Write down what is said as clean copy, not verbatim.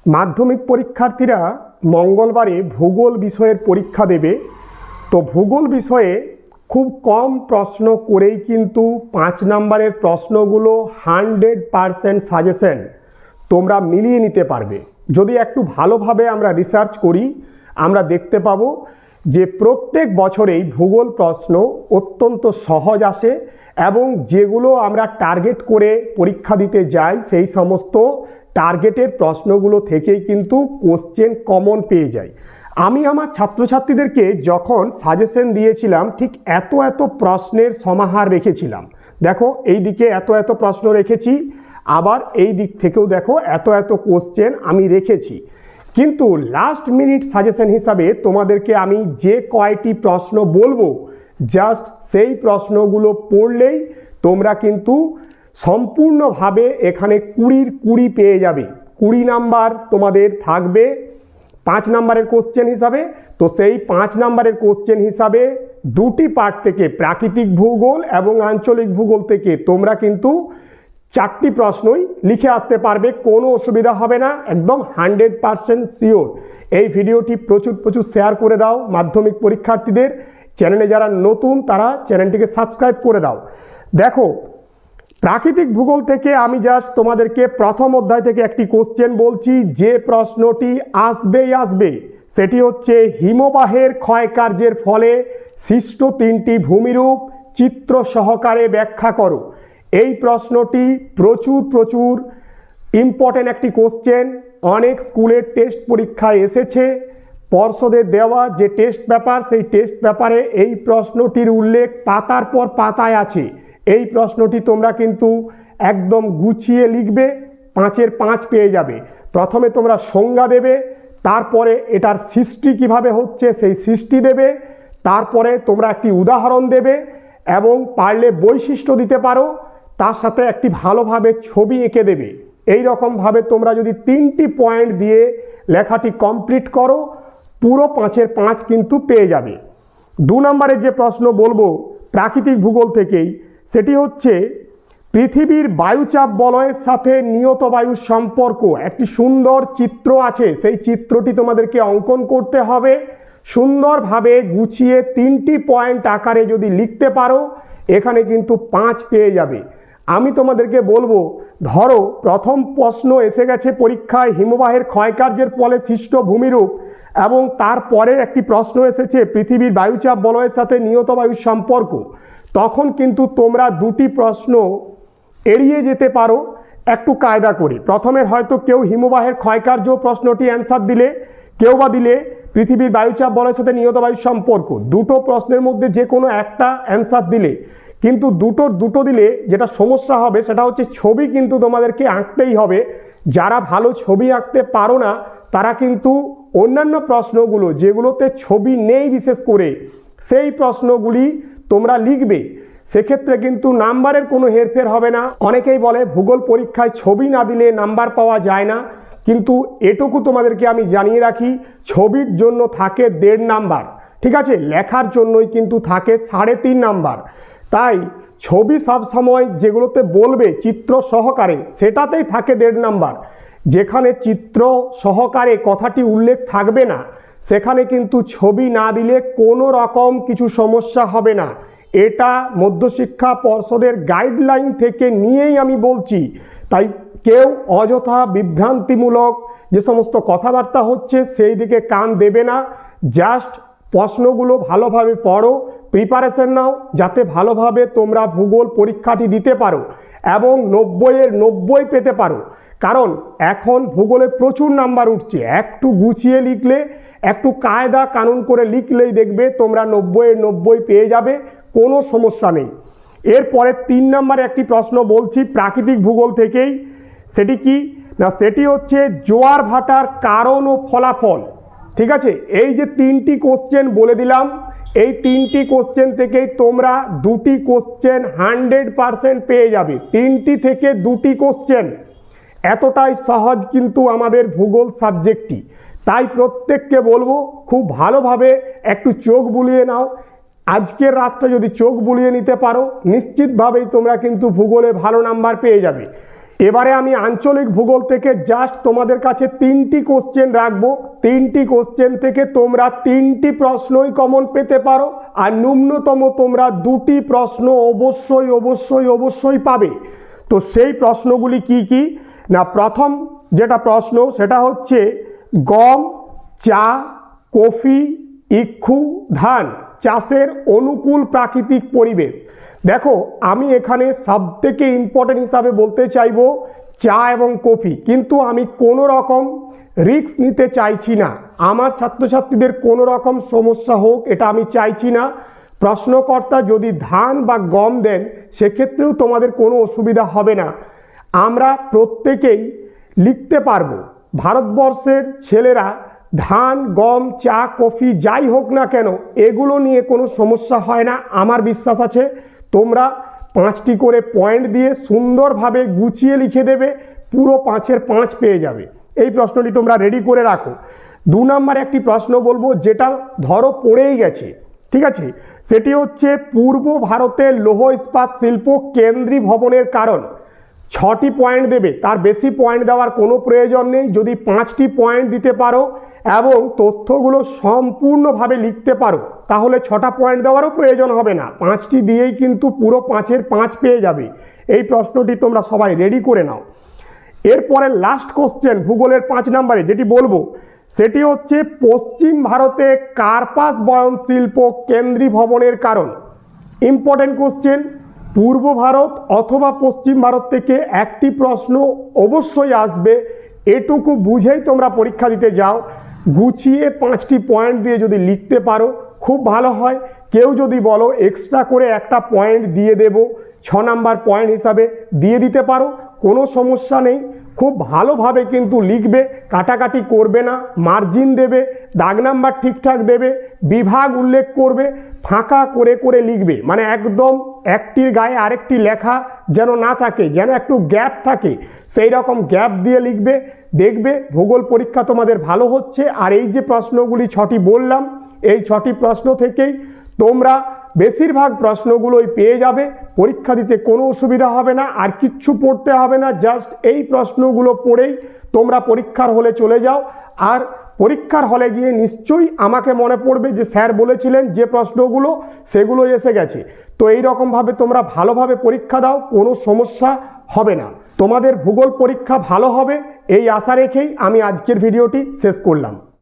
মাধ্যমিক পরীক্ষার্থীরা মঙ্গলবারে ভূগোল বিষয়ের পরীক্ষা দেবে। তো ভূগোল বিষয়ে খুব কম প্রশ্ন করেই কিন্তু 5 নম্বরের প্রশ্নগুলো 100% সাজেশন তোমরা মিলিয়ে নিতে পারবে। যদি একটু ভালোভাবে আমরা রিসার্চ করি আমরা দেখতে পাবো যে প্রত্যেক বছরেই ভূগোল প্রশ্ন অত্যন্ত সহজ আসে এবং যেগুলো আমরা টার্গেট করে পরীক্ষা দিতে যাই সেই সমস্ত টার্গেটের প্রশ্নগুলো থেকেই কিন্তু কোশ্চেন কমন পেয়ে যাই। আমি আমার ছাত্রছাত্রীদেরকে যখন সাজেশন দিয়েছিলাম ঠিক এত প্রশ্নের সমাহার রেখেছিলাম। দেখো এই দিকে এত প্রশ্ন রেখেছি, আবার এই দিক থেকেও দেখো এত কোশ্চেন আমি রেখেছি। কিন্তু লাস্ট মিনিট সাজেশন হিসাবে তোমাদেরকে আমি যে কয়টি প্রশ্ন বলবো জাস্ট সেই প্রশ্নগুলো পড়লেই তোমরা কিন্তু সম্পূর্ণভাবে এখানে 20-এর 20 পেয়ে যাবে। 20 নাম্বার তোমাদের থাকবে 5 নম্বরের কোশ্চেন হিসাবে। তো সেই 5 নম্বরের কোশ্চেন হিসাবে দুটি পার্ট থেকে প্রাকৃতিক ভূগোল এবং আঞ্চলিক ভূগোল থেকে তোমরা কিন্তু 4টি প্রশ্নই লিখে আসতে পারবে, কোনো অসুবিধা হবে না, একদম 100% শিওর। এই ভিডিওটি প্রচুর শেয়ার করে দাও মাধ্যমিক পরীক্ষার্থীদের। চ্যানেলে যারা নতুন তারা চ্যানেলটিকে সাবস্ক্রাইব করে দাও। দেখো প্রাকৃতিক ভূগোল থেকে আমি জাস্ট তোমাদেরকে প্রথম অধ্যায় থেকে একটি কোশ্চেন বলছি, যে প্রশ্নটি আসবে সেটি হচ্ছে হিমবাহের ক্ষয়কার্যের ফলে সৃষ্ট 3টি ভূমিরূপ চিত্র সহকারে ব্যাখ্যা করো। এই প্রশ্নটি প্রচুর ইম্পর্টেন্ট একটি কোশ্চেন, অনেক স্কুলের টেস্ট পরীক্ষায় এসেছে। পর্ষদের দেওয়া যে টেস্ট পেপার সেই টেস্ট পেপারে এই প্রশ্নটির উল্লেখ পাতার পর পাতায় আছে। এই প্রশ্নটি তোমরা কিন্তু একদম গুছিয়ে লিখবে, 5-এর 5 পেয়ে যাবে। প্রথমে তোমরা সংজ্ঞা দেবে, তারপরে এটার সৃষ্টি কিভাবে হচ্ছে সেই সৃষ্টি দেবে, তারপরে তোমরা একটি উদাহরণ দেবে এবং পারলে বৈশিষ্ট্য দিতে পারো, তার সাথে একটি ভালোভাবে ছবি এঁকে দেবে। এই রকমভাবে তোমরা যদি 3টি পয়েন্ট দিয়ে লেখাটি কমপ্লিট করো পুরো 5-এর 5 কিন্তু পেয়ে যাবে। 2 নম্বরের যে প্রশ্ন বলবো প্রাকৃতিক ভূগোল থেকেই, সেটি হচ্ছে পৃথিবীর বায়ুচাপ বলয়ের সাথে নিয়ত বায়ুর সম্পর্ক। একটি সুন্দর চিত্র আছে, সেই চিত্রটি তোমাদেরকে অঙ্কন করতে হবে। সুন্দরভাবে গুছিয়ে 3টি পয়েন্ট আকারে যদি লিখতে পারো এখানে কিন্তু 5 পেয়ে যাবে। আমি তোমাদেরকে বলবো, ধরো প্রথম প্রশ্ন এসে গেছে পরীক্ষায় হিমবাহের ক্ষয়কার্যের ফলে সৃষ্ট ভূমিরূপ এবং তারপরের একটি প্রশ্ন এসেছে পৃথিবীর বায়ুচাপ বলয়ের সাথে নিয়ত বায়ুর সম্পর্ক। তখন কিন্তু তোমরা 2টি প্রশ্ন এড়িয়ে যেতে পারো একটু কায়দা করে। প্রথমের হয়তো কেউ হিমবাহের ক্ষয়কার্য প্রশ্নটি অ্যান্সার দিলে, কেউ বা দিলে পৃথিবীর বায়ুচাপ বলয়ের সাথে নিয়ত বায়ুর সম্পর্ক। 2টো প্রশ্নের মধ্যে যে কোনো একটা অ্যান্সার দিলে, কিন্তু দুটো দিলে যেটা সমস্যা হবে সেটা হচ্ছে ছবি কিন্তু তোমাদেরকে আঁকতেই হবে। যারা ভালো ছবি আঁকতে পারো না তারা কিন্তু অন্যান্য প্রশ্নগুলো যেগুলোতে ছবি নেই বিশেষ করে সেই প্রশ্নগুলি তোমরা লিখবে। সেক্ষেত্রে কিন্তু নাম্বারের কোনো হেরফের হবে না। অনেকেই বলে ভূগোল পরীক্ষায় ছবি না দিলে নাম্বার পাওয়া যায় না, কিন্তু এটুকু তোমাদেরকে আমি জানিয়ে রাখি, ছবির জন্য থাকে 1.5 নাম্বার, ঠিক আছে? লেখার জন্যই কিন্তু থাকে 3.5 নাম্বার। তাই ছবি সবসময় যেগুলোতে বলবে চিত্র সহকারে সেটাতেই থাকে 1.5 নাম্বার। যেখানে চিত্র সহকারে কথাটি উল্লেখ থাকবে না সেখানে কিন্তু ছবি না দিলে কোনো রকম কিছু সমস্যা হবে না। এটা মধ্যশিক্ষা পর্ষদের গাইডলাইন থেকে নিয়েই আমি বলছি। তাই কেউ অযথা বিভ্রান্তিমূলক যে সমস্ত কথাবার্তা হচ্ছে সেই দিকে কান দেবে না। জাস্ট প্রশ্নগুলো ভালোভাবে পড়ো, প্রিপারেশন নাও, যাতে ভালোভাবে তোমরা ভূগোল পরীক্ষাটি দিতে পারো এবং 90-এর 90 পেতে পারো। কারণ এখন ভূগোলে প্রচুর নাম্বার উঠছে, একটু গুছিয়ে লিখলে, একটু কায়দা কানুন করে লিখলেই দেখবে তোমরা 90-এর 90 পেয়ে যাবে, কোনো সমস্যা নেই। এরপরে 3 নম্বরে একটি প্রশ্ন বলছি প্রাকৃতিক ভূগোল থেকেই, সেটি কি না, সেটি হচ্ছে জোয়ার ভাটার কারণ ও ফলাফল। ঠিক আছে, এই যে 3টি কোশ্চেন বলে দিলাম, এই 3টি কোশ্চেন থেকেই তোমরা 2টি কোশ্চেন 100% পেয়ে যাবে। 3টি থেকে 2টি কোশ্চেন, এতটাই সহজ কিন্তু আমাদের ভূগোল সাবজেক্টটি। তাই প্রত্যেককে বলবো খুব ভালোভাবে একটু চোখ বুলিয়ে নাও। আজকের রাতটা যদি চোখ বুলিয়ে নিতে পারো নিশ্চিতভাবেই তোমরা কিন্তু ভূগোলে ভালো নাম্বার পেয়ে যাবে। এবারে আমি আঞ্চলিক ভূগোল থেকে জাস্ট তোমাদের কাছে 3টি কোশ্চেন রাখবো। 3টি কোশ্চেন থেকে তোমরা 3টি প্রশ্নই কমন পেতে পারো, আর ন্যূনতম তোমরা 2টি প্রশ্ন অবশ্যই অবশ্যই অবশ্যই পাবে। তো সেই প্রশ্নগুলি কি কি না, প্রথম যেটা প্রশ্ন সেটা হচ্ছে গম, চা, কফি, ইক্ষু, ধান চাষের অনুকূল প্রাকৃতিক পরিবেশ। দেখো, আমি এখানে সবথেকে ইম্পর্টেন্ট হিসাবে বলতে চাইবো চা এবং কফি, কিন্তু আমি কোনো রকম রিস্ক নিতে চাইছি না। আমার ছাত্রছাত্রীদের কোনো রকম সমস্যা হোক এটা আমি চাইছি না। প্রশ্নকর্তা যদি ধান বা গম দেন সেক্ষেত্রেও তোমাদের কোনো অসুবিধা হবে না। আমরা প্রত্যেকেই লিখতে পারবো। ভারতবর্ষের ছেলেরা ধান, গম, চা, কফি যাই হোক না কেন এগুলো নিয়ে কোনো সমস্যা হয় না। আমার বিশ্বাস আছে তোমরা 5টি করে পয়েন্ট দিয়ে সুন্দরভাবে গুছিয়ে লিখে দেবে, পুরো 5-এর 5 পেয়ে যাবে। এই প্রশ্নটি তোমরা রেডি করে রাখো। 2 নম্বরে একটি প্রশ্ন বলবো যেটা ধরো পড়েই গেছে, ঠিক আছে? সেটি হচ্ছে পূর্ব ভারতের লৌহ ইস্পাত শিল্প কেন্দ্রীভবনের কারণ। 6টি পয়েন্ট দেবে, তার বেশি পয়েন্ট দেওয়ার কোনো প্রয়োজন নেই। যদি 5টি পয়েন্ট দিতে পারো এবং তথ্যগুলো সম্পূর্ণভাবে লিখতে পারো তাহলে 6টা পয়েন্ট দেওয়ারও প্রয়োজন হবে না, 5টি দিয়েই কিন্তু পুরো 5-এর 5 পেয়ে যাবে। এই প্রশ্নটি তোমরা সবাই রেডি করে নাও। এরপরে লাস্ট কোশ্চেন ভূগোলের 5 নম্বরে যেটি বলবো সেটি হচ্ছে পশ্চিম ভারতে কার্পাস বয়ন শিল্প কেন্দ্রীভবনের কারণ। ইম্পর্টেন্ট কোশ্চেন, পূর্ব ভারত অথবা পশ্চিম ভারত থেকে একটি প্রশ্ন অবশ্যই আসবে। এটুকু বুঝেই তোমরা পরীক্ষা দিতে যাও। গুছিয়ে 5টি পয়েন্ট দিয়ে যদি লিখতে পারো খুব ভালো হয়। কেউ যদি বলো এক্সট্রা করে একটা পয়েন্ট দিয়ে দেব, 6 নাম্বার পয়েন্ট হিসাবে দিয়ে দিতে পারো, কোনো সমস্যা নেই। খুব ভালোভাবে কিন্তু লিখবে, কাটাকাটি করবে না, মার্জিন দেবে, দাগ নাম্বার ঠিকঠাক দেবে, বিভাগ উল্লেখ করবে, ফাঁকা করে করে লিখবে। মানে একদম একটির গায়ে আরেকটি লেখা যেন না থাকে, যেন একটু গ্যাপ থাকে, সেই রকম গ্যাপ দিয়ে লিখবে। দেখবে ভূগোল পরীক্ষা তোমাদের ভালো হচ্ছে। আর এই যে প্রশ্নগুলি 6টি বললাম, এই 6টি প্রশ্ন থেকেই তোমরা বেশিরভাগ প্রশ্নগুলোই পেয়ে যাবে। পরীক্ষা দিতে কোনো অসুবিধা হবে না, আর কিচ্ছু পড়তে হবে না। জাস্ট এই প্রশ্নগুলো পড়েই তোমরা পরীক্ষার হলে চলে যাও। আর পরীক্ষার হলে গিয়ে নিশ্চয়ই আমাকে মনে পড়বে যে স্যার বলেছিলেন যে প্রশ্নগুলো সেগুলো এসে গেছে। তো এই রকমভাবে তোমরা ভালোভাবে পরীক্ষা দাও, কোনো সমস্যা হবে না। তোমাদের ভূগোল পরীক্ষা ভালো হবে এই আশা রেখেই আমি আজকের ভিডিওটি শেষ করলাম।